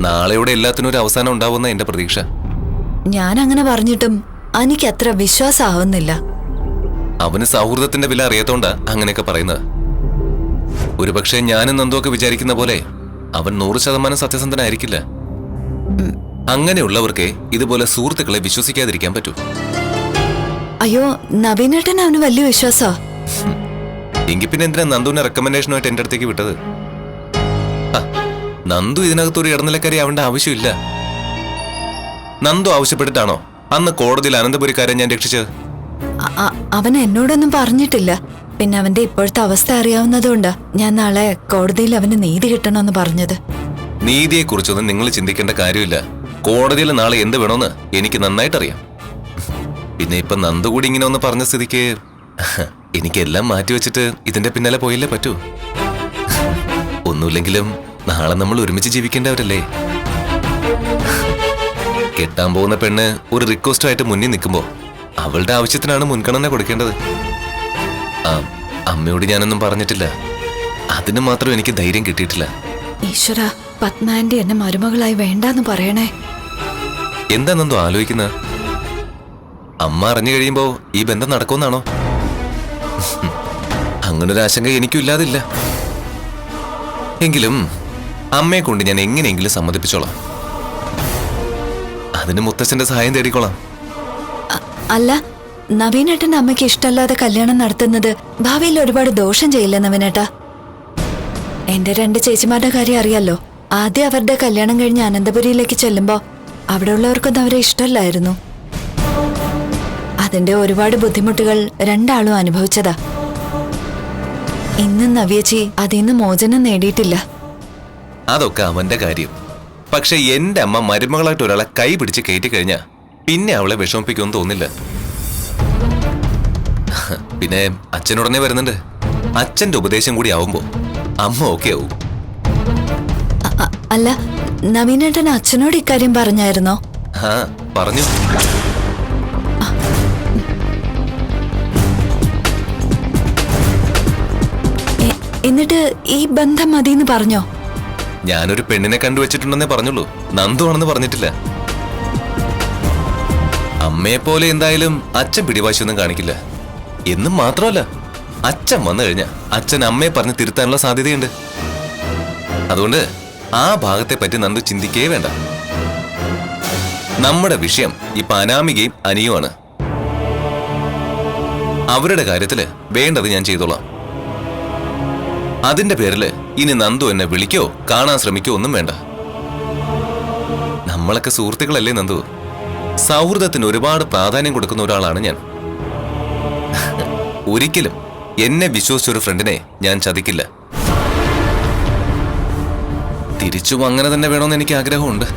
നാളെയോടെ എല്ലാത്തിനും ഒരു അവസാനം ഉണ്ടാവുന്ന എന്റെ പ്രതീക്ഷ. ഞാൻ അങ്ങനെ പറഞ്ഞിട്ടും എനിക്ക് അത്ര വിശ്വാസമാവുന്നില്ല. അവന് സൗഹൃദത്തിന്റെ വില അറിയാത്തോണ്ടാ അങ്ങനെയൊക്കെ പറയുന്നത്. ഒരുപക്ഷെ ഞാനും നന്ദുവൊക്കെ വിചാരിക്കുന്ന പോലെ അവൻ 100% സത്യസന്ധനായിരിക്കില്ല. അങ്ങനെയുള്ളവർക്കേ ഇതുപോലെ സുഹൃത്തുക്കളെ വിശ്വസിക്കാതിരിക്കാൻ പറ്റൂ. അയ്യോ, നവീനേട്ടൻ അവന് വലിയ വിശ്വാസാ. എങ്കിൽ പിന്നെ എന്തിനാ നന്ദുവിന്റെ റെക്കമെൻഡേഷനുമായിട്ട് എന്റെ അടുത്തേക്ക് വിട്ടത്? നന്ദു ഇതിനകത്തൊരു ഇടനിലക്കാരി ആവേണ്ട ആവശ്യമില്ല. നന്ദു ആവശ്യപ്പെട്ടിട്ടാണോ അന്ന് കോടതിയിൽ അനന്തപുരിക്കാരെ ഞാൻ രക്ഷിച്ചത്? അവൻ എന്നോടൊന്നും പറഞ്ഞിട്ടില്ല. പിന്നെ അവന്റെ ഇപ്പോഴത്തെ അവസ്ഥ അറിയാവുന്നതുകൊണ്ടാ ഞാൻ നാളെ കോടതിയിൽ അവന് നീതി കിട്ടണമെന്ന് പറഞ്ഞത്. നീതിയെക്കുറിച്ചൊന്നും നിങ്ങൾ ചിന്തിക്കേണ്ട കാര്യമില്ല. കോടതിയിൽ നാളെ എന്ത് വേണമെന്ന് എനിക്ക് നന്നായിട്ടറിയാം. പിന്നെ ഇപ്പൊ നന്ദു കൂടി ഇങ്ങനെ ഒന്ന് പറഞ്ഞ സ്ഥിതിക്ക് എനിക്കെല്ലാം മാറ്റിവെച്ചിട്ട് ഇതിന്റെ പിന്നാലെ പോയില്ലേ പറ്റൂ. ഒന്നുമില്ലെങ്കിലും നാളെ നമ്മൾ ഒരുമിച്ച് ജീവിക്കേണ്ടവരല്ലേ. കെട്ടാൻ പോകുന്ന പെണ്ണ് ഒരു റിക്വസ്റ്റായിട്ട് മുന്നിൽ നിൽക്കുമ്പോ അവളുടെ ആവശ്യത്തിനാണ് മുൻഗണന കൊടുക്കേണ്ടത്. അമ്മയോട് ഞാനൊന്നും പറഞ്ഞിട്ടില്ല. അതിന് മാത്രം എനിക്ക് ധൈര്യം കിട്ടിയിട്ടില്ല. ഈശ്വര, പത്മാന്റെ എന്നെ മരുമകളായി വേണ്ടാന്ന് പറയണേ. എന്താ നന്ദു ആലോചിക്കുന്ന? അമ്മ അറിഞ്ഞു കഴിയുമ്പോ ഈ ബന്ധം നടക്കുമെന്നാണോ? അങ്ങനൊരു ആശങ്ക എനിക്കും ഇല്ലാതില്ല. എങ്കിലും അമ്മയെ കൊണ്ട് ഞാൻ എങ്ങനെയെങ്കിലും സമ്മതിപ്പിച്ചോളാം. അതിന് മുത്തച്ഛന്റെ സഹായം തേടിക്കോളാം. അല്ല, നവീനേട്ടന്റെ അമ്മയ്ക്ക് ഇഷ്ടമല്ലാതെ കല്യാണം നടത്തുന്നത് ഭാവിയിൽ ഒരുപാട് ദോഷം ചെയ്യില്ല നവീനേട്ടാ? എന്റെ 2 ചേച്ചിമാരുടെ കാര്യം അറിയാലോ. ആദ്യം അവരുടെ കല്യാണം കഴിഞ്ഞ് അനന്തപുരിയിലേക്ക് ചെല്ലുമ്പോ അവിടെയുള്ളവർക്കൊന്നും അവരെ ഇഷ്ടമല്ലായിരുന്നു. അതിന്റെ ഒരുപാട് ബുദ്ധിമുട്ടുകൾ രണ്ടാളും അനുഭവിച്ചതാ. ഇന്ന് നവ്യേച്ചി അതിന്ന് മോചനം നേടിയിട്ടില്ല. അതൊക്കെ അവന്റെ കാര്യം. പക്ഷെ എന്റെ അമ്മ മരുമകളായിട്ട് ഒരാളെ കൈ പിടിച്ച് കയറ്റി കഴിഞ്ഞാ പിന്നെ അവളെ വിഷമിപ്പിക്കുമെന്ന് തോന്നില്ല. പിന്നെ അച്ഛനുടനെ വരുന്നുണ്ട്. അച്ഛന്റെ ഉപദേശം കൂടി ആവുമ്പോ അമ്മ ഓക്കെ ആവും. അല്ല, നവീനേട്ടൻ അച്ഛനോട് ഇക്കാര്യം പറഞ്ഞായിരുന്നോ? പറഞ്ഞു. എന്നിട്ട് ഈ ബന്ധം മതിന്ന് പറഞ്ഞോ? ഞാനൊരു പെണ്ണിനെ കണ്ടുവച്ചിട്ടുണ്ടെന്നേ പറഞ്ഞുള്ളൂ. നന്ദു ആണെന്ന് പറഞ്ഞിട്ടില്ല. അമ്മയെപ്പോലെ എന്തായാലും അച്ഛൻ പിടിവാശിയൊന്നും കാണിക്കില്ല. എന്നും മാത്രമല്ല, അച്ഛൻ വന്നു കഴിഞ്ഞാ അച്ഛൻ അമ്മയെ പറഞ്ഞ് തിരുത്താനുള്ള സാധ്യതയുണ്ട്. അതുകൊണ്ട് ആ ഭാഗത്തെ പറ്റി നന്ദു ചിന്തിക്കേ വേണ്ട. നമ്മുടെ വിഷയം ഇപ്പൊ അനാമികയും അനിയുമാണ്. അവരുടെ കാര്യത്തില് വേണ്ടത് ഞാൻ ചെയ്തോളാം. അതിന്റെ പേരില് ഇനി നന്ദു എന്നെ വിളിക്കോ കാണാൻ ശ്രമിക്കോ ഒന്നും വേണ്ട. നമ്മളൊക്കെ സുഹൃത്തുക്കളല്ലേ നന്ദു? സൗഹൃദത്തിന് ഒരുപാട് പ്രാധാന്യം കൊടുക്കുന്ന ഒരാളാണ് ഞാൻ. ഒരിക്കലും എന്നെ വിശ്വസിച്ചൊരു ഫ്രണ്ടിനെ ഞാൻ ചതിക്കില്ല. തിരിച്ചും അങ്ങനെ തന്നെ വേണമെന്ന് എനിക്ക് ആഗ്രഹമുണ്ട്.